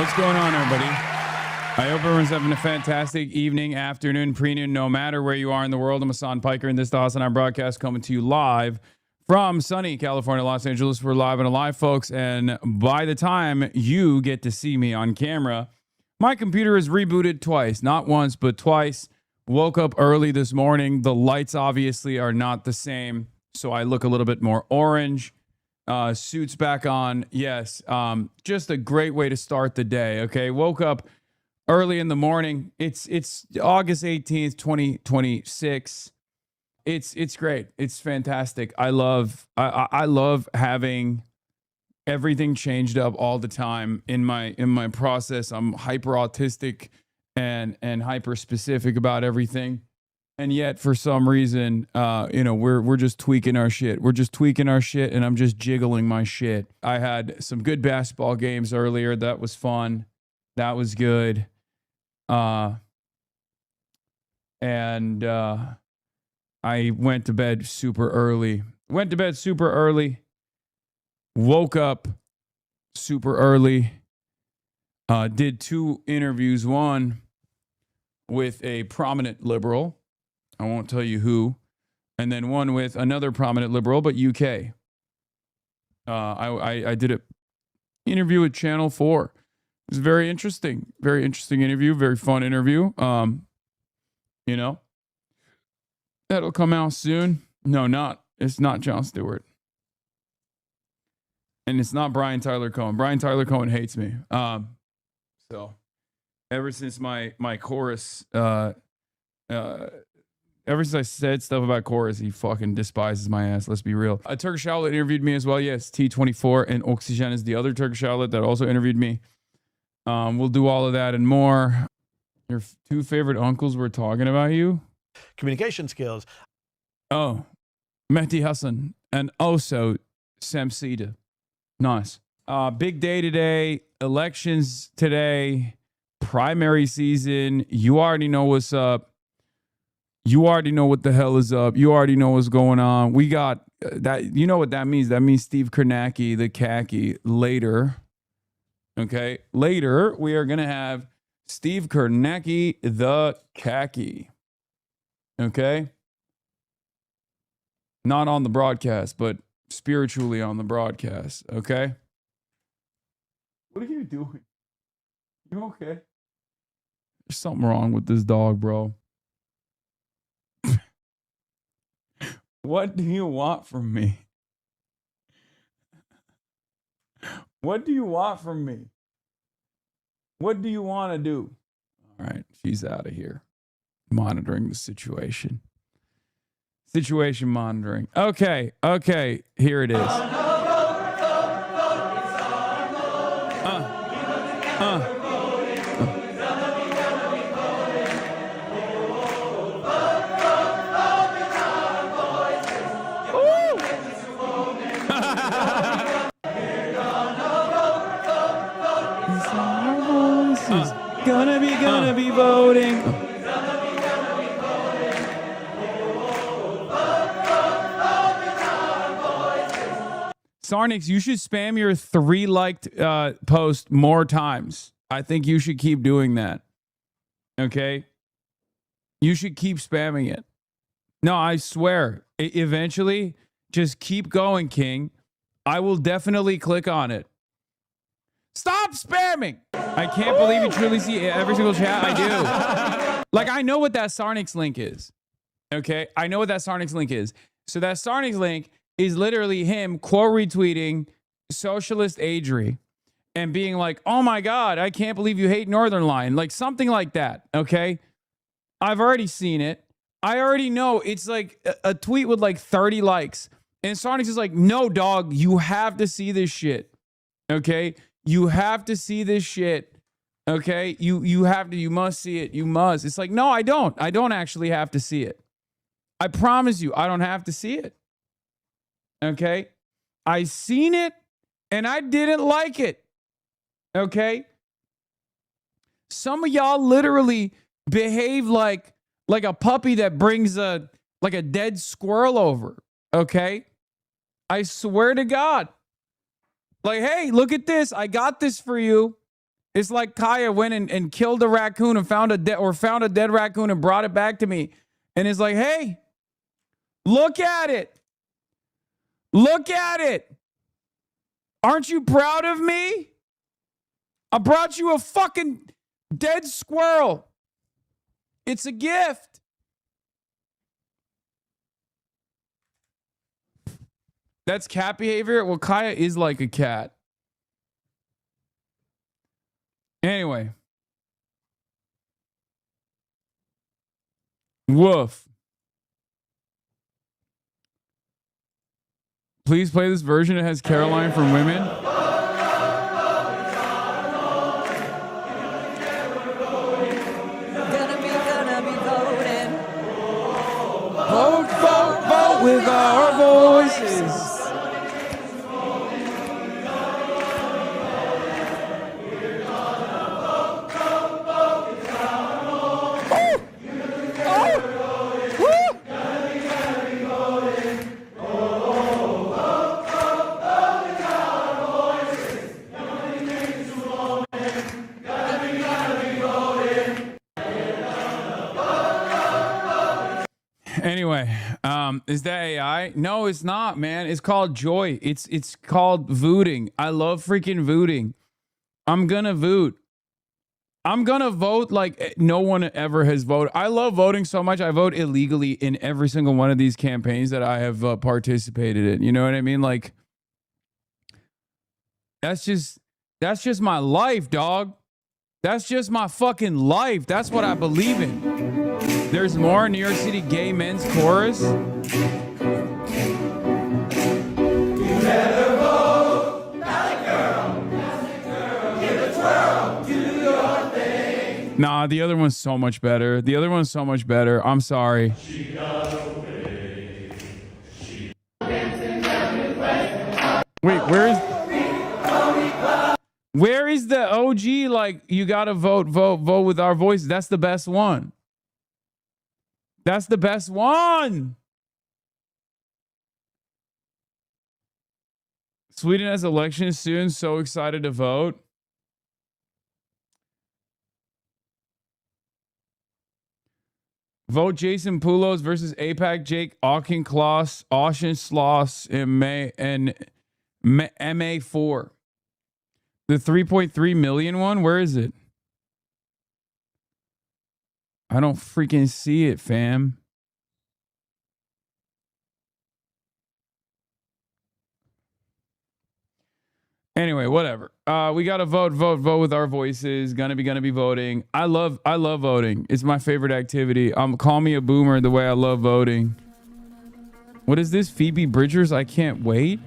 What's going on, everybody? I hope everyone's having a fantastic evening, afternoon, pre-noon, no matter where you are in the world. I'm Hasan Piker, and this is the Hasan broadcast coming to you live from sunny California, Los Angeles. We're live and alive, folks, and by the time you get to see me on camera, my computer is rebooted twice. Not once, but twice. Woke up early this morning. The lights obviously are not the same, so I look a little bit more orange. Suits back on. Yes. Just a great way to start the day. Okay. Woke up early in the morning. It's August 18th, 2026. It's great. It's fantastic. I love having everything changed up all the time in my process. I'm hyper autistic and hyper specific about everything. And yet, for some reason, we're just tweaking our shit. We're just tweaking our shit, and I'm just jiggling my shit. I had some good basketball games earlier. That was fun. That was good. I went to bed super early. Woke up super early. Did 2 interviews. One with a prominent liberal. I won't tell you who. And then one with another prominent liberal, but UK. I did an interview with Channel 4. It was very interesting interview, very fun interview. That'll come out soon. No, it's not Jon Stewart. And it's not Brian Tyler Cohen. Brian Tyler Cohen hates me. So ever since my chorus, ever since I said stuff about chorus, he fucking despises my ass. Let's be real. A Turkish outlet interviewed me as well. Yes, T24 and Oxygen is the other Turkish outlet that also interviewed me. We'll do all of that and more. Your 2 favorite uncles were talking about you? Communication skills. Oh, Mehdi Hasan and also Samsida. Nice. Big day today. Elections today. Primary season. You already know what's up. You already know what the hell is up. You already know what's going on. We got that. You know what that means? That means Steve Kornacki, the khaki, later. Okay. Later, we are going to have Steve Kornacki, the khaki. Okay. Not on the broadcast, but spiritually on the broadcast. Okay. What are you doing? You okay? There's something wrong with this dog, bro. What do you want from me? What do you want from me? What do you want to do? All right, she's out of here. Monitoring the situation. Situation monitoring. Okay, here it is. Gonna be voting. Sarnix, you should spam your 3 liked post more times. I think you should keep doing that. Okay? You should keep spamming it. No, I swear. Eventually, just keep going, King. I will definitely click on it. Stop spamming! I can't believe you truly see every single chat. I do. Like, I know what that Sarnix link is. Okay? I know what that Sarnix link is. So that Sarnix link is literally him quote retweeting Socialist Adri and being like, oh my God, I can't believe you hate Northern Line. Like something like that. Okay? I've already seen it. I already know it's like a tweet with like 30 likes. And Sarnix is like, no, dog, you have to see this shit. Okay? You have to see this shit. Okay? You have to, you must see it. You must. It's like, no, I don't. I don't actually have to see it. I promise you, I don't have to see it. Okay? I seen it and I didn't like it. Okay? Some of y'all literally behave like a puppy that brings a dead squirrel over. Okay? I swear to God. Like, hey, look at this. I got this for you. It's like Kaya went and killed a raccoon and found a dead raccoon and brought it back to me. And it's like, hey, look at it. Look at it. Aren't you proud of me? I brought you a fucking dead squirrel. It's a gift. That's cat behavior? Well, Kaya is like a cat. Anyway. Woof. Please play this version. It has Caroline from Women. Gonna be voting. Vote, vote, vote with our voices. Anyway, is that AI? No, it's not, man. It's called joy. It's called voting. I love freaking voting. I'm gonna vote. I'm gonna vote like no one ever has voted. I love voting so much. I vote illegally in every single one of these campaigns that I have participated in. You know what I mean? Like, that's just my life, dog. That's just my fucking life. That's what I believe in. There's more. New York City Gay Men's Chorus. You better vote, not a girl. Give a twirl, do your thing. Nah, the other one's so much better. The other one's so much better. I'm sorry. She got away. Wait, where is the OG? Like, you gotta vote with our voice. That's the best one. That's the best one. Sweden has elections soon. So excited to vote. Vote Jason Poulos versus APAC Jake Auchincloss, Auchincloss, and MA4. The 3.3 million one? Where is it? I don't freaking see it, fam. Anyway, whatever. We gotta vote with our voices. Gonna be voting. I love voting. It's my favorite activity. Call me a boomer the way I love voting. What is this? Phoebe Bridgers? I can't wait.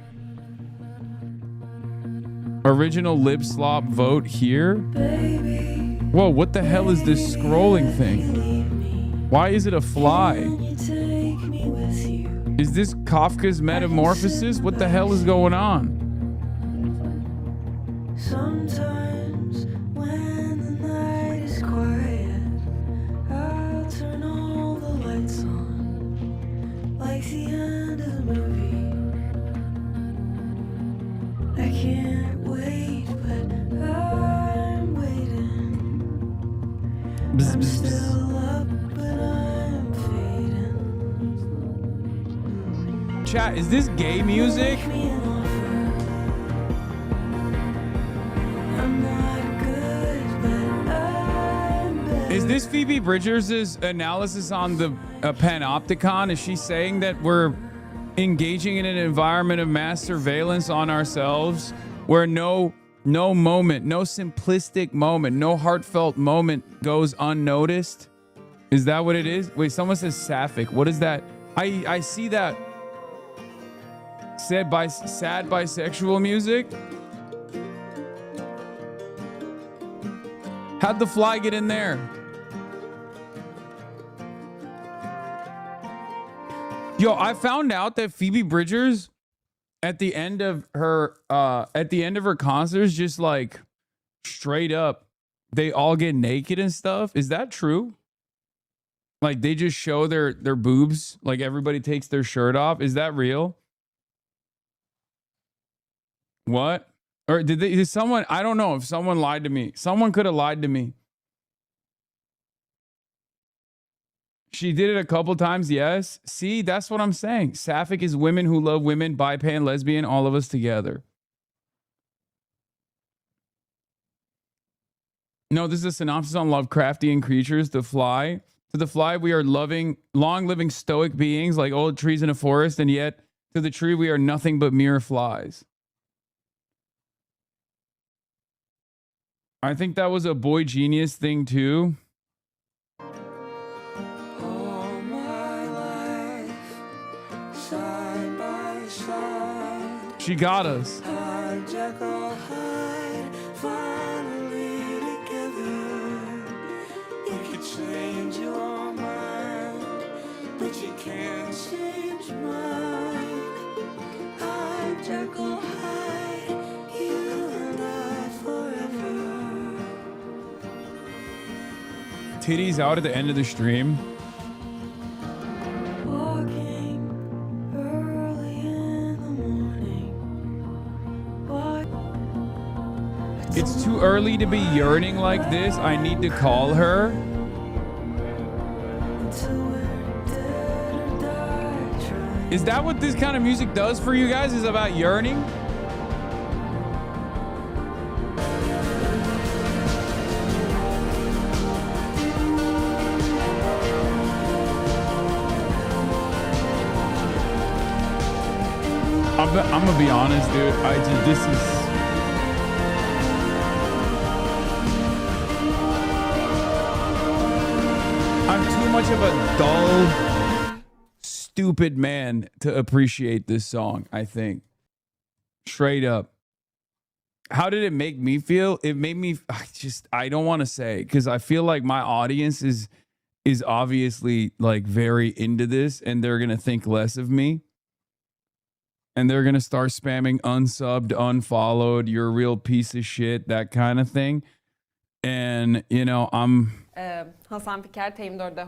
Original lip slop vote here. Whoa, what the hell is this scrolling thing? Why is it a fly? Is this Kafka's Metamorphosis? What the hell is going on? Sometimes when the night is quiet, I'll turn all the lights on, like the end of the movie. I can't wait, but I'm waiting. I'm still up, but I'm fading. Chat, is this gay music? Is this Phoebe Bridgers' analysis on the panopticon? Is she saying that we're engaging in an environment of mass surveillance on ourselves where no moment, no simplistic moment, no heartfelt moment goes unnoticed? Is that what it is? Wait, someone says sapphic. What is that? I see that said by sad bisexual music. How'd the fly get in there? Yo, I found out that Phoebe Bridgers at the end of her concerts, just like straight up, they all get naked and stuff. Is that true? Like they just show their boobs, like everybody takes their shirt off. Is that real? What? Or did someone, I don't know if someone lied to me. Someone could have lied to me. She did it a couple times, yes. See, that's what I'm saying. Sapphic is women who love women, bi, pan, lesbian, all of us together. No, this is a synopsis on Lovecraftian creatures. The fly. To the fly, we are loving, long-living stoic beings like old trees in a forest, and yet to the tree, we are nothing but mere flies. I think that was a Boy Genius thing too. All my life, side by side. She got us. Hide, Jekyll, hide, finally together. You could change your mind, but you can't change mine. Hide, Jekyll, hide, you and I forever. Titties out at the end of the stream. Walking early in the morning. It's too early to be yearning like this. I need to call her. Is that what this kind of music does for you guys? Is about yearning? I'm gonna be honest, dude. This is. I'm too much of a dull, stupid man to appreciate this song, I think. Straight up. How did it make me feel? It made me, I don't want to say, because I feel like my audience is obviously like very into this and they're gonna think less of me. And they're going to start spamming unsubbed, unfollowed, you're a real piece of shit, that kind of thing. And, you know, I'm... Hasan Piker, T24'da.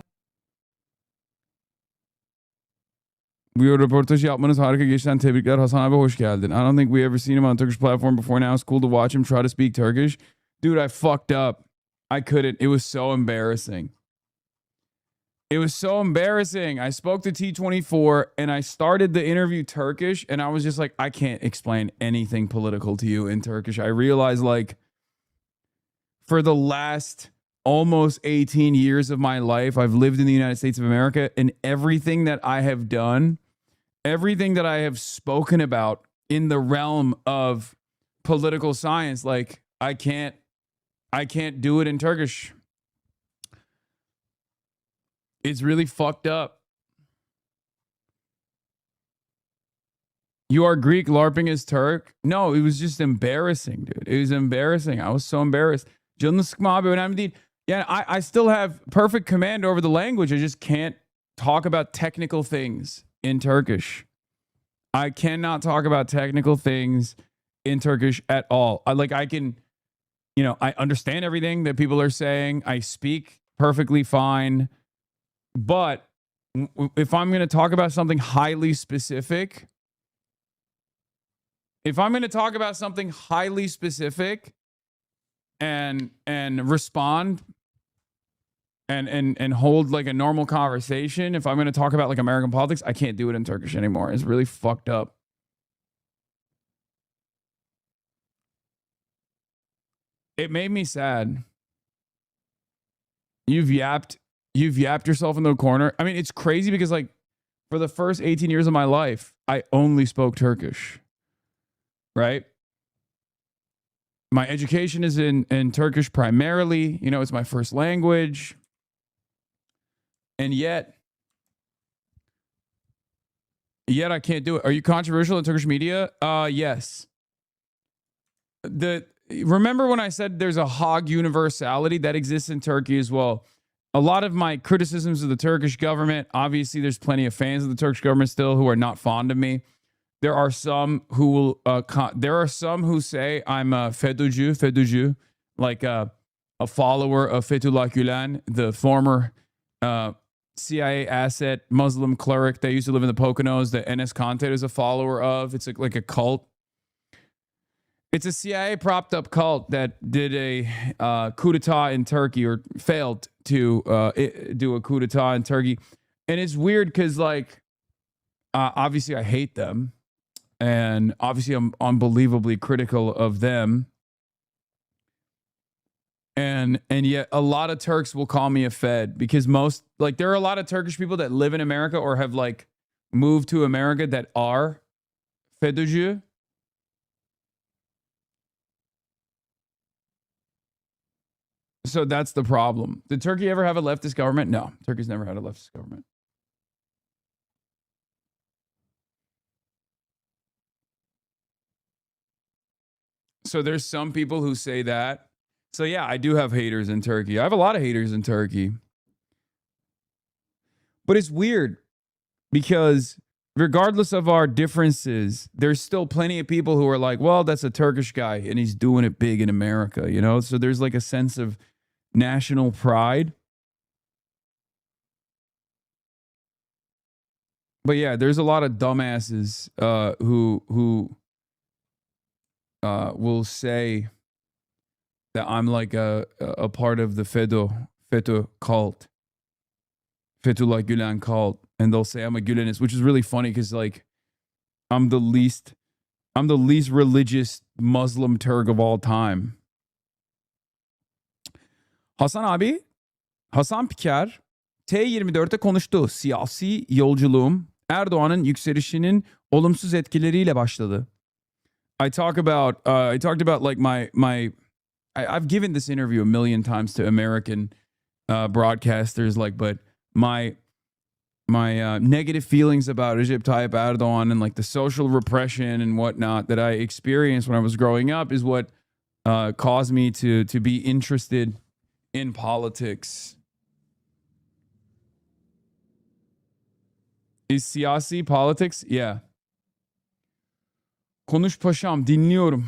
Bu röportaj yapmanız harika geçten tebrikler. Hasan abi hoş geldin. I don't think we ever seen him on a Turkish platform before now. It's cool to watch him try to speak Turkish. Dude, I fucked up. I couldn't. It was so embarrassing. It was so embarrassing. I spoke to T24 and I started the interview Turkish and I was just like, I can't explain anything political to you in Turkish. I realized like for the last almost 18 years of my life, I've lived in the United States of America, and everything that I have done, everything that I have spoken about in the realm of political science, like I can't do it in Turkish. It's really fucked up. You are Greek, LARPing is Turk. No, it was just embarrassing, dude. It was embarrassing. I was so embarrassed. Canını sıkma abi, önemli değil. Yeah, I still have perfect command over the language. I just can't talk about technical things in Turkish. I cannot talk about technical things in Turkish at all. I can, you know, I understand everything that people are saying. I speak perfectly fine. But if I'm going to talk about something highly specific, and respond and hold like a normal conversation, if I'm going to talk about like American politics, I can't do it in Turkish anymore. It's really fucked up. It made me sad. You've yapped yourself in the corner. I mean, it's crazy because like for the first 18 years of my life, I only spoke Turkish, right? My education is in Turkish primarily. You know, it's my first language. And yet I can't do it. Are you controversial in Turkish media? Yes. Remember when I said there's a hog universality that exists in Turkey as well? A lot of my criticisms of the Turkish government, obviously there's plenty of fans of the Turkish government still who are not fond of me. There are some who will say I'm a FETÖ'cü, like a follower of Fethullah Gülen, the former CIA asset Muslim cleric that used to live in the Poconos that Enes Kanter is a follower of. It's like a cult. It's a CIA propped up cult that did a coup d'etat in Turkey, or failed to do a coup d'etat in Turkey. And it's weird because, like, obviously I hate them. And obviously I'm unbelievably critical of them. And yet a lot of Turks will call me a Fed, because there are a lot of Turkish people that live in America or have, like, moved to America that are FETÖ'cü. So that's the problem. Did Turkey ever have a leftist government? No, Turkey's never had a leftist government. So there's some people who say that. So yeah, I do have haters in Turkey. I have a lot of haters in Turkey. But it's weird because regardless of our differences, there's still plenty of people who are like, well, that's a Turkish guy and he's doing it big in America, you know? So there's like a sense of national pride. But yeah, there's a lot of dumbasses who will say that I'm like a part of the FETÖ cult, Fethullah Gülen cult, and they'll say I'm a Gülenist, which is really funny because, like, I'm the least religious Muslim Turk of all time. Hasan Piker T24'te konuştu. Siyasi yolculuğum Erdoğan'ın yükselişinin olumsuz etkileriyle başladı. I talked about like I've given this interview a million times to American broadcasters, like, but my negative feelings about Recep Tayyip Erdoğan and, like, the social repression and whatnot that I experienced when I was growing up is what caused me to be interested in politics. Is siyasi politics? Yeah. Konuş paşam, dinliyorum.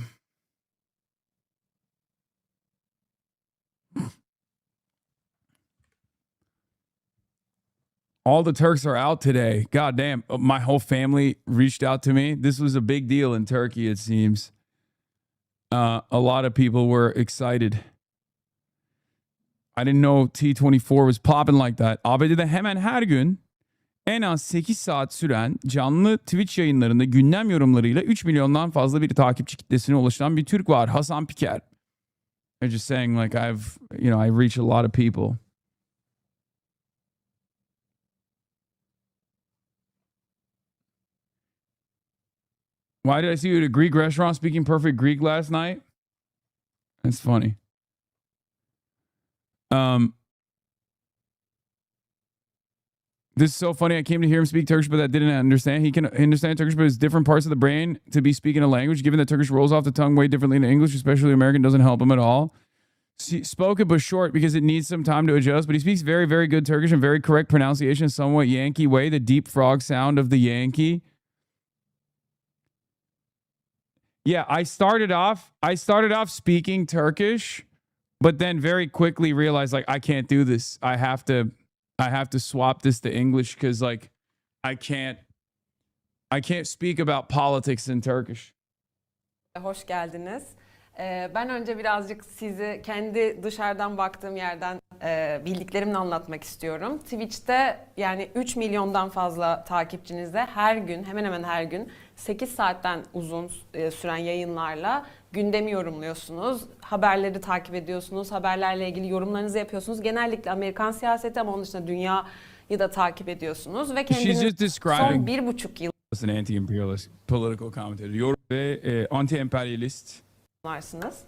All the Turks are out today. God damn, my whole family reached out to me. This was a big deal in Turkey, it seems. A lot of people were excited. I didn't know T24 was popping like that. ABD'de hemen her gün en az 8 saat süren canlı Twitch yayınlarında gündem yorumlarıyla 3 milyondan fazla bir takipçi kitlesine ulaşan bir Türk var. Hasan Piker. They're just saying, like, I reach a lot of people. Why did I see you at a Greek restaurant speaking perfect Greek last night? That's funny. This is so funny. I came to hear him speak Turkish, but that didn't understand. He can understand Turkish, but it's different parts of the brain to be speaking a language. Given that Turkish rolls off the tongue way differently than English, especially American, doesn't help him at all. Spoken but short because it needs some time to adjust, but he speaks very, very good Turkish and very correct pronunciation, somewhat Yankee way, the deep frog sound of the Yankee. Yeah, I started off speaking Turkish, but then very quickly realized, like, I can't do this. I have to swap this to English because, like, I can't speak about politics in Turkish. Hoş geldiniz. Ben önce birazcık sizi kendi dışarıdan baktığım yerden bildiklerimle anlatmak istiyorum. Twitch'te yani 3 milyondan fazla takipçinizle her gün, hemen hemen her gün 8 saatten uzun süren yayınlarla gündemi yorumluyorsunuz. Haberleri takip ediyorsunuz. Haberlerle ilgili yorumlarınızı yapıyorsunuz. Genellikle Amerikan siyaseti ama onun dışında dünyayı da takip ediyorsunuz. Ve kendiniz son 1,5 yıl an anti-imperialist political commentator ve anti-emperyalist. varsınız.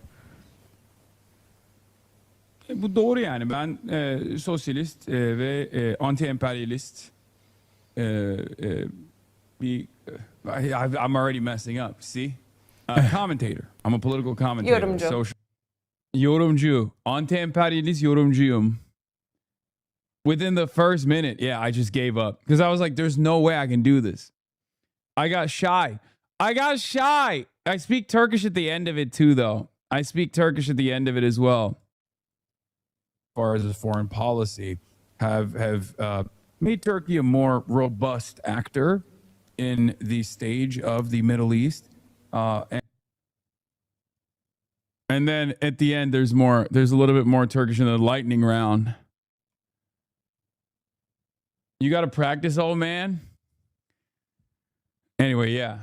Bu doğru yani. Ben sosyalist ve anti-emperyalist I'm already messing up. See? Commentator. I'm a political commentator. Yorumcu. Yorumcu. Anti-emperyalist yorumcuyum. Within the first minute, yeah, I just gave up. Because I was like, there's no way I can do this. I got shy. I speak Turkish at the end of it too, though. I speak Turkish at the end of it as well. As far as foreign policy, have made Turkey a more robust actor in the stage of the Middle East. And And then at the end, there's a little bit more Turkish in the lightning round. You got to practice, old man. Anyway, yeah.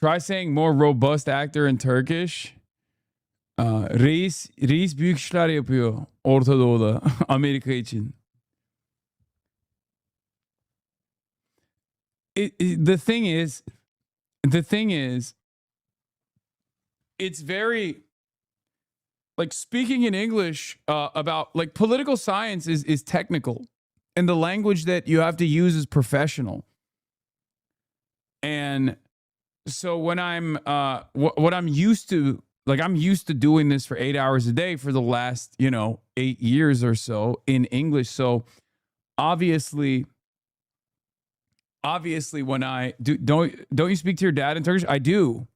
Try saying more robust actor in Turkish. Reis büyük işler yapıyor Orta Doğu'da Amerika için. The thing is, it's very like speaking in English about like political science is technical, and the language that you have to use is professional. And so when I'm what I'm used to, like I'm used to doing this for 8 hours a day for the last 8 years or so in English. So obviously when I do, don't you speak to your dad in Turkish? I do,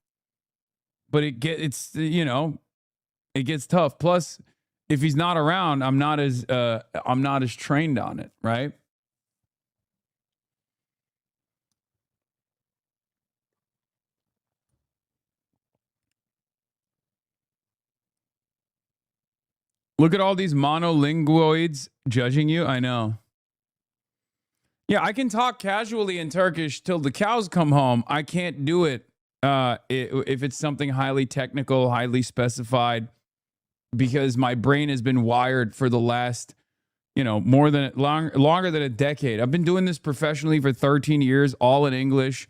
but it gets tough. Plus, if he's not around, I'm not as trained on it, right? Look at all these monolinguoids judging you. I know. Yeah, I can talk casually in Turkish till the cows come home. I can't do it if it's something highly technical, highly specified, because my brain has been wired for the last, longer than a decade. I've been doing this professionally for 13 years, all in English.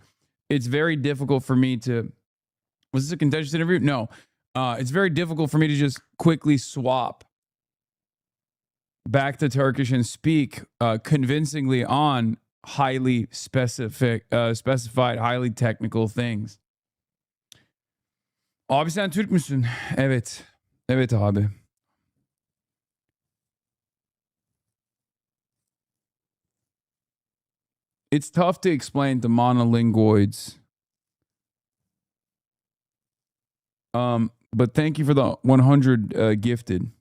It's very difficult for me to. Was this a contentious interview? No. It's very difficult for me to just quickly swap back to Turkish and speak convincingly on highly specified, highly technical things. Abi sen Türk müsün? Evet. Evet abi. It's tough to explain to monolinguoids. But thank you for the 100 gifted.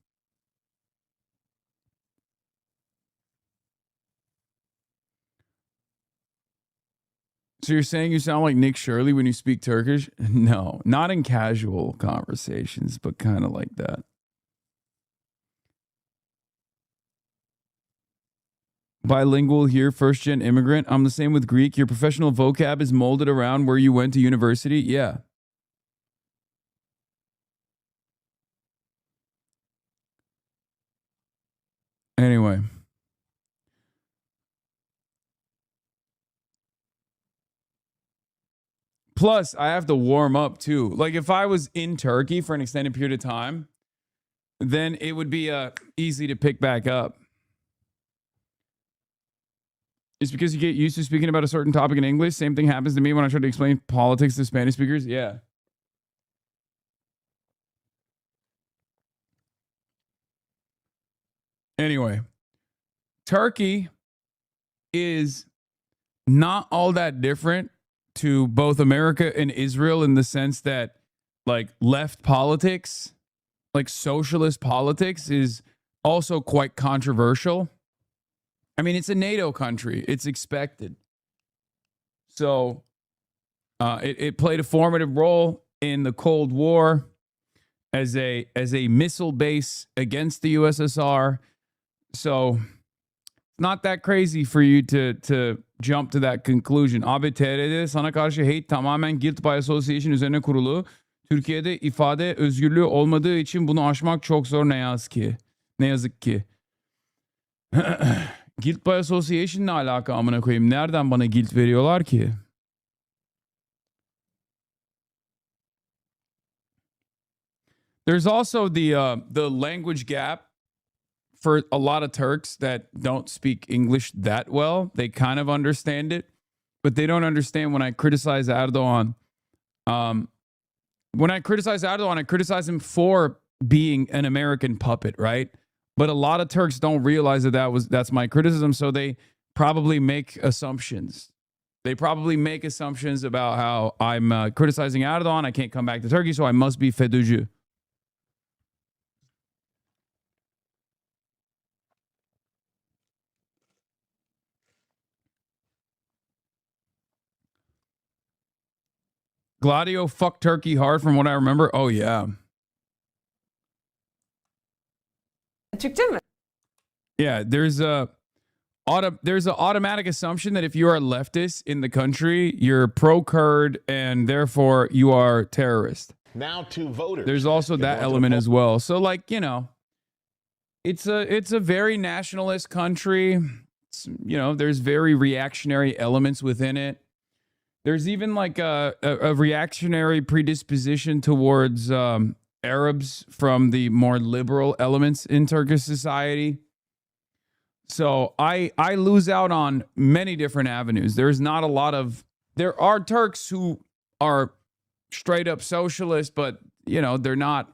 So you're saying you sound like Nick Shirley when you speak Turkish? No, not in casual conversations, but kind of like that. Bilingual here, first gen immigrant. I'm the same with Greek. Your professional vocab is molded around where you went to university. Yeah. Anyway. Plus, I have to warm up too. Like if I was in Turkey for an extended period of time, then it would be easy to pick back up. It's because you get used to speaking about a certain topic in English. Same thing happens to me when I try to explain politics to Spanish speakers. Yeah. Anyway, Turkey is not all that different to both America and Israel in the sense that, like, left politics, like socialist politics, is also quite controversial. I mean, it's a NATO country, it's expected. So it played a formative role in the Cold War as a missile base against the USSR. So not that crazy for you to jump to that conclusion. Abi TR'de sana karşı hate tamamen guilt by association üzerine kurulu. Türkiye'de ifade özgürlüğü olmadığı için bunu aşmak çok zor ne yazık ki. Ne yazık ki. Guilt by association ne alaka amına koyayım? Nereden bana guilt veriyorlar ki? There's also the language gap for a lot of Turks that don't speak English that well. They kind of understand it, but they don't understand when I criticize Erdogan. When I criticize Erdogan, I criticize him for being an American puppet, right? But a lot of Turks don't realize that's my criticism, so they probably make assumptions. They probably make assumptions about how I'm criticizing Erdogan. I can't come back to Turkey, so I must be FETÖ'cü. Gladio fucked Turkey hard from what I remember. Oh yeah. Türkçe mi? Yeah, there's an automatic assumption that if you are a leftist in the country, you're pro-Kurd and therefore you are terrorist. Now to voters. There's also that element as well. So like, you know, it's a very nationalist country. You know, there's very reactionary elements within it. There's even like a reactionary predisposition towards Arabs from the more liberal elements in Turkish society. So I lose out on many different avenues. There are Turks who are straight up socialist, but you know, they're not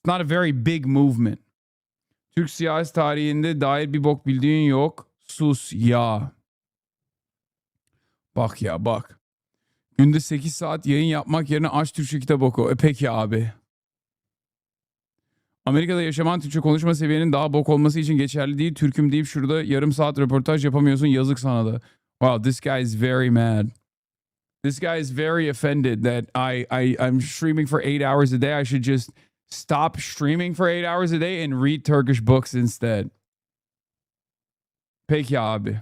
a very big movement. Türk siyasi tarihinde dair bir bok bildiğin yok. Sus ya. Bak ya bak. Günde 8 saat yayın yapmak yerine aç Türkçe kitap oku. Peki abi. Amerika'da yaşaman Türkçe konuşma seviyenin daha bok olması için geçerli değil. Türk'üm deyip şurada yarım saat röportaj yapamıyorsun. Yazık sana da. Wow, this guy is very mad. This guy is very offended that I'm streaming for 8 hours a day. I should just stop streaming for 8 hours a day and read Turkish books instead. Peki abi.